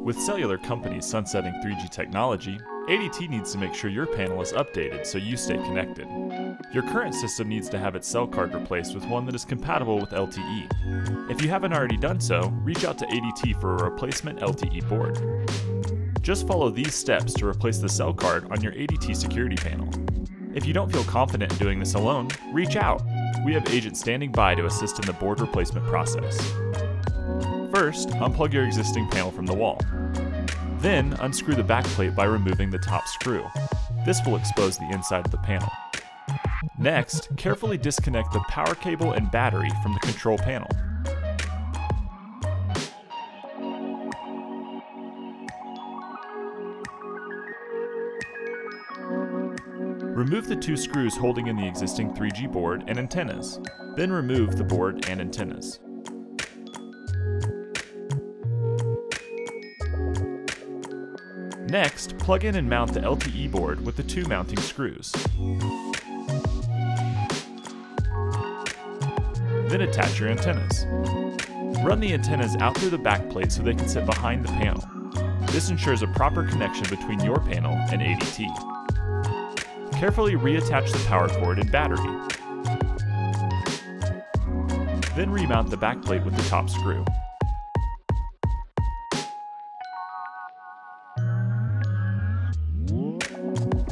With cellular companies sunsetting 3G technology, ADT needs to make sure your panel is updated so you stay connected. Your current system needs to have its cell card replaced with one that is compatible with LTE. If you haven't already done so, reach out to ADT for a replacement LTE board. Just follow these steps to replace the cell card on your ADT security panel. If you don't feel confident in doing this alone, reach out. We have agents standing by to assist in the board replacement process. First, unplug your existing panel from the wall. Then, unscrew the backplate by removing the top screw. This will expose the inside of the panel. Next, carefully disconnect the power cable and battery from the control panel. Remove the two screws holding in the existing 3G board and antennas. Then remove the board and antennas. Next, plug in and mount the LTE board with the two mounting screws. Then attach your antennas. Run the antennas out through the backplate so they can sit behind the panel. This ensures a proper connection between your panel and ADT. Carefully reattach the power cord and battery. Then remount the backplate with the top screw.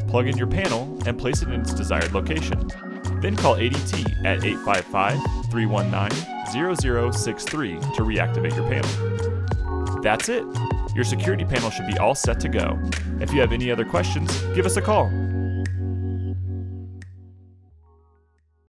Plug in your panel and place it in its desired location. Then call ADT at 855-319-0063 to reactivate your panel. That's it! Your security panel should be all set to go. If you have any other questions, give us a call.